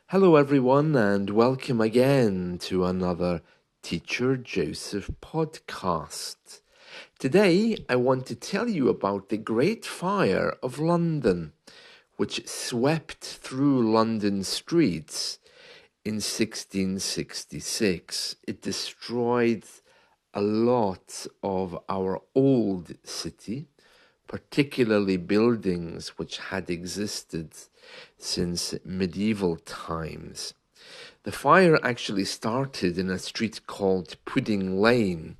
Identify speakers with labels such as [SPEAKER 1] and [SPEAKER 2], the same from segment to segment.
[SPEAKER 1] Hello, everyone, and welcome again to another Teacher Joseph podcast. Today, I want to tell you about the Great Fire of London, which swept through London streets in 1666. It destroyed a lot of our old city, particularly buildings which had existed since medieval times. The fire actually started in a street called Pudding Lane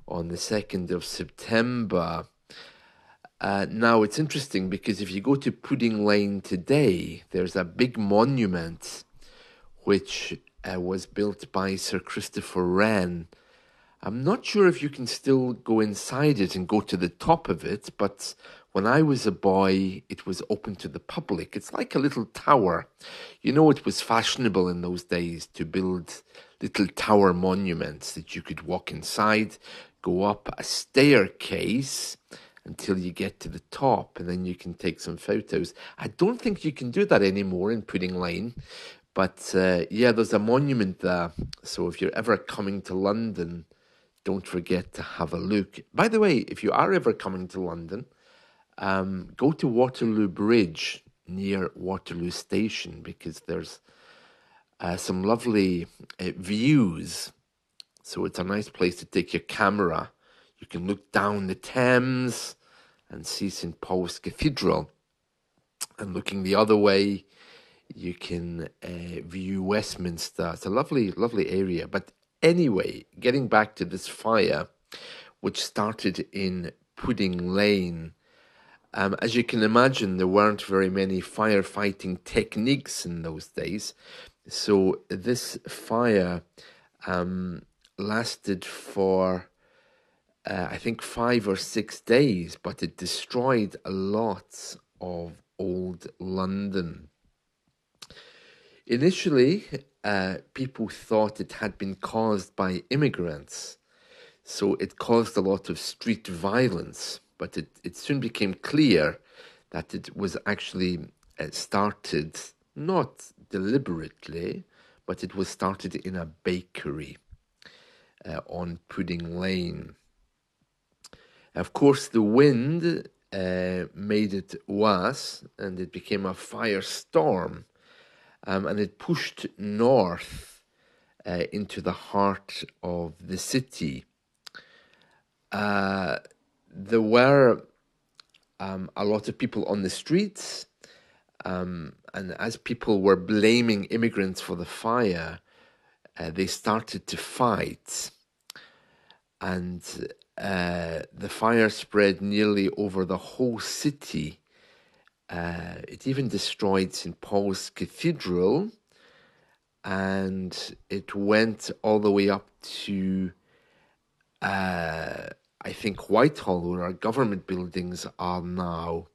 [SPEAKER 1] on the 2nd of September. Now, it's interesting because if you go to Pudding Lane today, there's a big monument which was built by Sir Christopher Wren. I'm not sure if you can still go inside it and go to the top of it, but when I was a boy, it was open to the public. It's like a little tower. You know, it was fashionable in those days to build little tower monuments that you could walk inside, go up a staircase until you get to the top, and then you can take some photos. I don't think you can do that anymore in Pudding Lane, but yeah, there's a monument there. So if you're ever coming to London, don't forget to have a look. By the way, if you are ever coming to London, go to Waterloo Bridge near Waterloo Station because there's some lovely views. So it's a nice place to take your camera. You can look down the Thames and see St. Paul's Cathedral. And looking the other way, you can view Westminster. It's a lovely, lovely area. But anyway, getting back to this fire, which started in Pudding Lane, as you can imagine, there weren't very many firefighting techniques in those days. So this fire lasted for, I think, 5 or 6 days, but it destroyed a lot of old London. Initially, people thought it had been caused by immigrants, so it caused a lot of street violence, but it soon became clear that it was actually started, not deliberately, but it was started in a bakery on Pudding Lane. Of course, the wind made it worse, and it became a firestorm. And it pushed north into the heart of the city. There were a lot of people on the streets, and as people were blaming immigrants for the fire, they started to fight. And the fire spread nearly over the whole city. It even destroyed St. Paul's Cathedral, and it went all the way up to, I think, Whitehall, where our government buildings are now.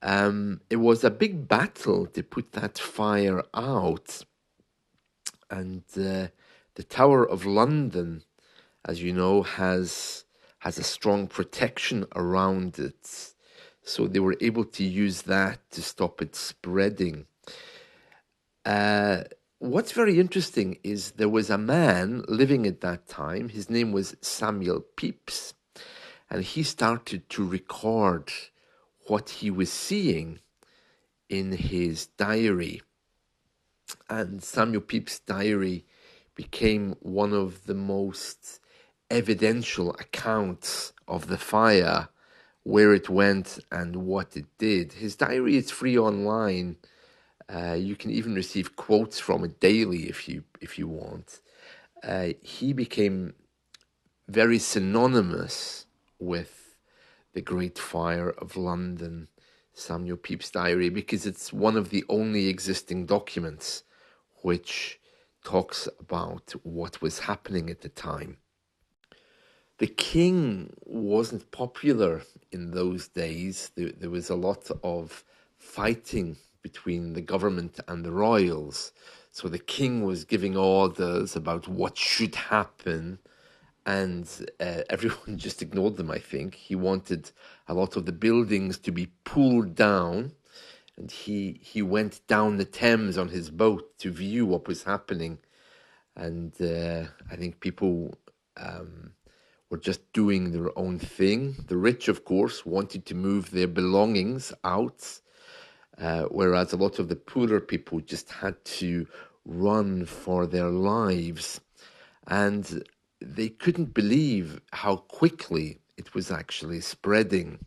[SPEAKER 1] It was a big battle to put that fire out, and the Tower of London, as you know, has a strong protection around it. So they were able to use that to stop it spreading. What's very interesting is there was a man living at that time. His name was Samuel Pepys, and he started to record what he was seeing in his diary. And Samuel Pepys' diary became one of the most evidential accounts of the fire, where it went and what it did. His diary is free online. You can even receive quotes from it daily if you want. He became very synonymous with the Great Fire of London, Samuel Pepys' diary, because it's one of the only existing documents which talks about what was happening at the time. The king wasn't popular in those days. There was a lot of fighting between the government and the royals. So the king was giving orders about what should happen, and everyone just ignored them, I think. He wanted a lot of the buildings to be pulled down and he went down the Thames on his boat to view what was happening. And I think people were just doing their own thing. The rich, of course, wanted to move their belongings out, whereas a lot of the poorer people just had to run for their lives. And they couldn't believe how quickly it was actually spreading.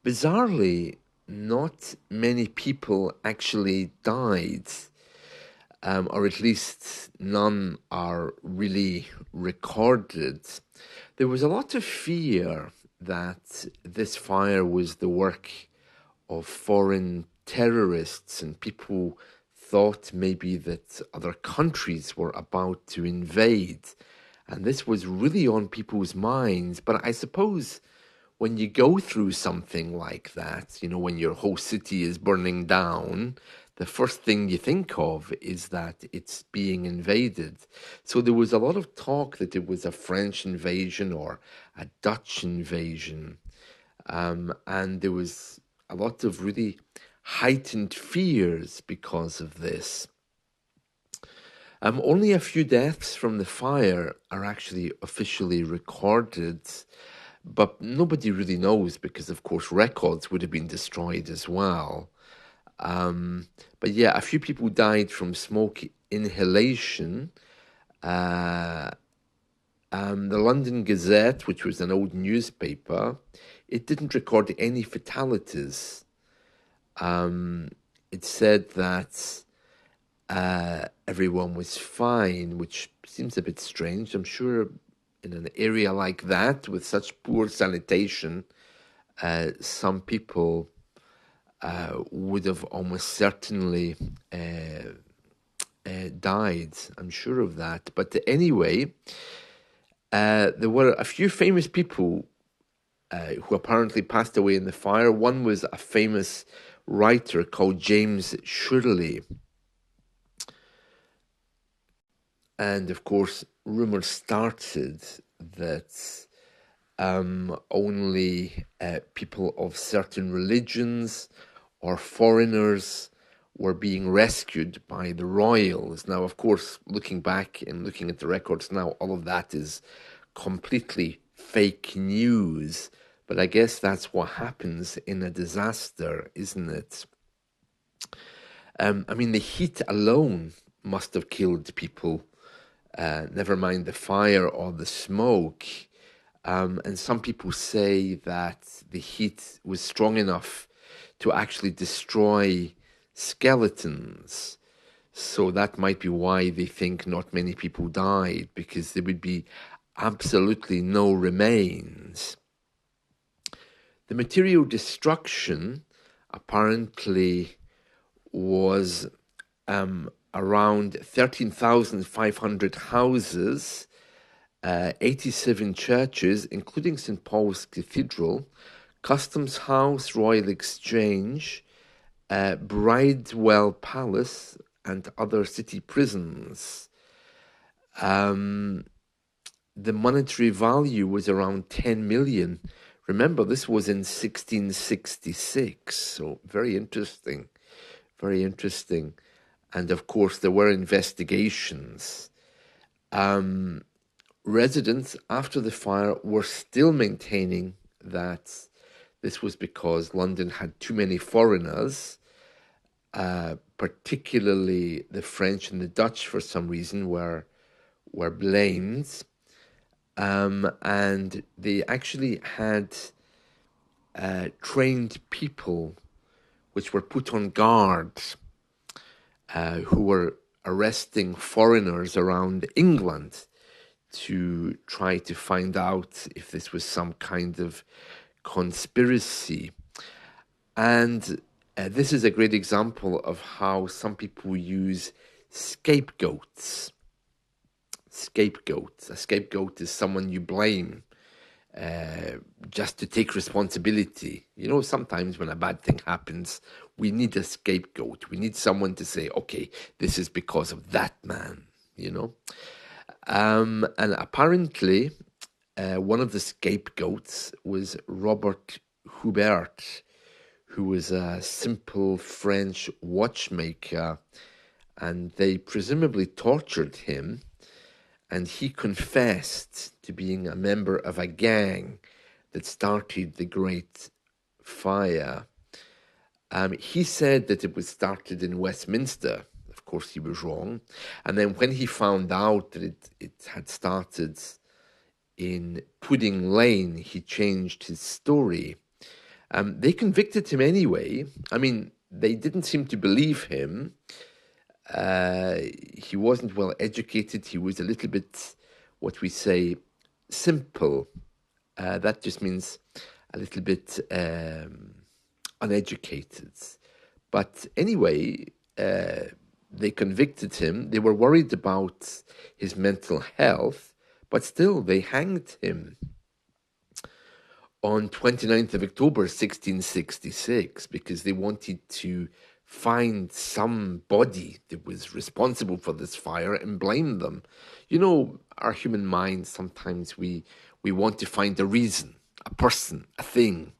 [SPEAKER 1] Bizarrely, not many people actually died, or at least none are really recorded. There was a lot of fear that this fire was the work of foreign terrorists, and people thought maybe that other countries were about to invade. And this was really on people's minds. But I suppose when you go through something like that, you know, when your whole city is burning down, the first thing you think of is that it's being invaded. So there was a lot of talk that it was a French invasion or a Dutch invasion. And there was a lot of really heightened fears because of this. Only a few deaths from the fire are actually officially recorded, but nobody really knows because, of course, records would have been destroyed as well. But yeah, a few people died from smoke inhalation. The London Gazette, which was an old newspaper, it didn't record any fatalities. It said that everyone was fine, which seems a bit strange. I'm sure in an area like that, with such poor sanitation, some people would have almost certainly died. I'm sure of that. But anyway, there were a few famous people who apparently passed away in the fire. One was a famous writer called James Shirley. And of course, rumors started that only people of certain religions or foreigners were being rescued by the royals. Now, of course, looking back and looking at the records now, all of that is completely fake news. But I guess that's what happens in a disaster, isn't it? I mean, the heat alone must have killed people, never mind the fire or the smoke. And some people say that the heat was strong enough to actually destroy skeletons. So that might be why they think not many people died, because there would be absolutely no remains. The material destruction apparently was around 13,500 houses, 87 churches, including St. Paul's Cathedral, Customs House, Royal Exchange, Bridewell Palace, and other city prisons. The monetary value was around 10 million. Remember, this was in 1666, so very interesting, very interesting. And of course, there were investigations. Residents after the fire were still maintaining that this was because London had too many foreigners, particularly the French and the Dutch for some reason were blamed. And they actually had trained people which were put on guard who were arresting foreigners around England to try to find out if this was some kind of conspiracy. And this is a great example of how some people use scapegoats. Scapegoat. A scapegoat is someone you blame just to take responsibility. You know, sometimes when a bad thing happens, we need a scapegoat. We need someone to say, okay, this is because of that man, you know. And apparently, one of the scapegoats was Robert Hubert, who was a simple French watchmaker, and they presumably tortured him, and he confessed to being a member of a gang that started the Great Fire. He said that it was started in Westminster. Of course, he was wrong. And then when he found out that it had started in Pudding Lane, he changed his story. They convicted him anyway. I mean, they didn't seem to believe him. He wasn't well educated. He was a little bit, what we say, simple. That just means a little bit uneducated. But anyway, they convicted him. They were worried about his mental health, but still they hanged him on 29th of October 1666 because they wanted to find somebody that was responsible for this fire and blame them. You know, our human minds, sometimes we want to find a reason, a person, a thing,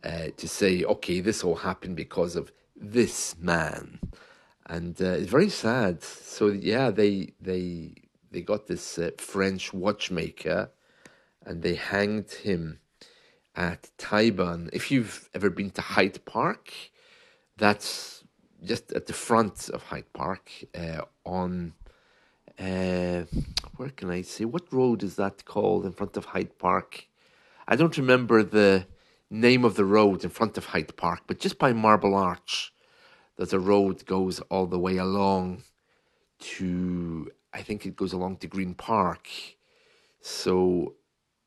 [SPEAKER 1] to say, okay, this all happened because of this man. And it's very sad. So yeah, they got this French watchmaker and they hanged him at Tyburn. If you've ever been to Hyde Park, that's just at the front of Hyde Park on, where can I say, what road is that called in front of Hyde Park? I don't remember the name of the road in front of Hyde Park, but just by Marble Arch, there's a road goes all the way along to, I think it goes along to Green Park. So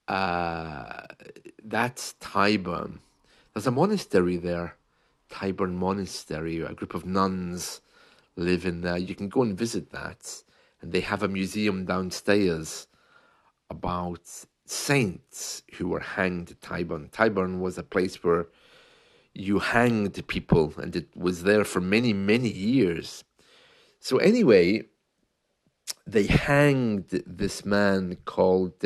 [SPEAKER 1] that's Tyburn. There's a monastery there, Tyburn Monastery. A group of nuns live in there. You can go and visit that. And they have a museum downstairs about saints who were hanged at Tyburn. Tyburn was a place where you hanged people, and it was there for many, many years. So anyway, they hanged this man called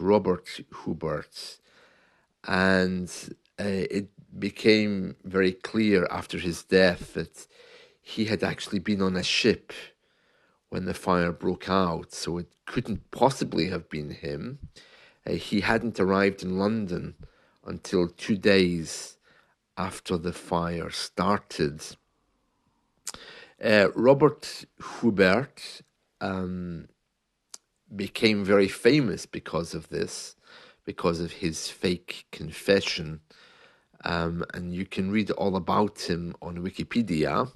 [SPEAKER 1] Robert Hubert, and it became very clear after his death that he had actually been on a ship when the fire broke out, so it couldn't possibly have been him. He hadn't arrived in London until 2 days after the fire started. Robert Hubert became very famous because of this, because of his fake confession. And you can read all about him on Wikipedia.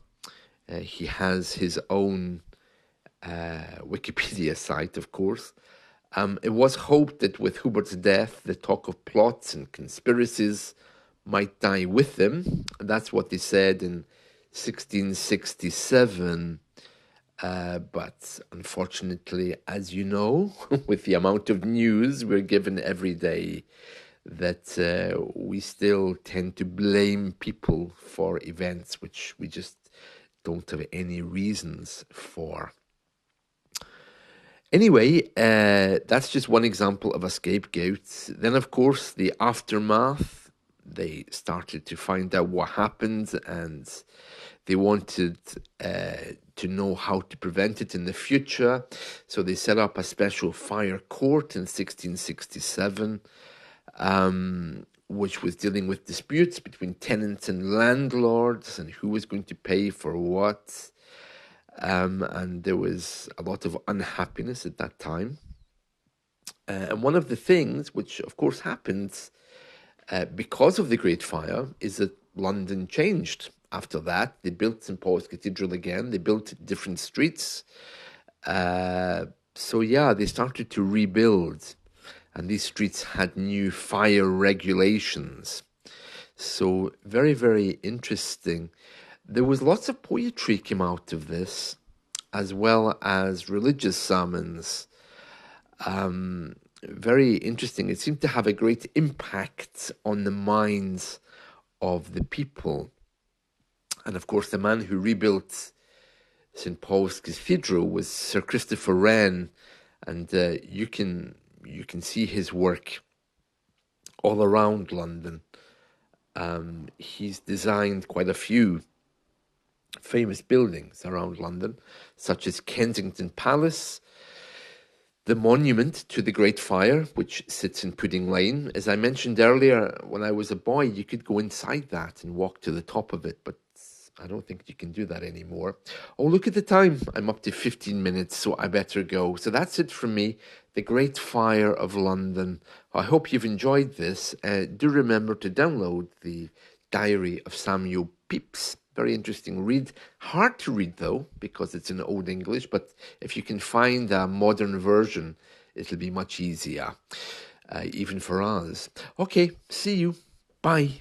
[SPEAKER 1] He has his own Wikipedia site, of course. It was hoped that with Hubert's death, the talk of plots and conspiracies might die with him. That's what they said in 1667. But unfortunately, as you know, with the amount of news we're given every day, that we still tend to blame people for events which we just don't have any reasons for. Anyway, that's just one example of a scapegoat. Then, of course, the aftermath, they started to find out what happened, and they wanted to know how to prevent it in the future. So they set up a special fire court in 1667, which was dealing with disputes between tenants and landlords and who was going to pay for what. And there was a lot of unhappiness at that time. And one of the things which, of course, happened because of the Great Fire is that London changed. After that, they built St. Paul's Cathedral again. They built different streets. So yeah, they started to rebuild. And these streets had new fire regulations. So very, very interesting. There was lots of poetry came out of this, as well as religious sermons. Very interesting. It seemed to have a great impact on the minds of the people. And of course, the man who rebuilt St. Paul's Cathedral was Sir Christopher Wren, and you can see his work all around London. He's designed quite a few famous buildings around London, such as Kensington Palace, the monument to the Great Fire, which sits in Pudding Lane. As I mentioned earlier, when I was a boy, you could go inside that and walk to the top of it, but I don't think you can do that anymore. Oh, look at the time. I'm up to 15 minutes, so I better go. So that's it from me, The Great Fire of London. I hope you've enjoyed this. Do remember to download the Diary of Samuel Pepys. Very interesting read. Hard to read, though, because it's in Old English, but if you can find a modern version, it'll be much easier, even for us. Okay, see you. Bye.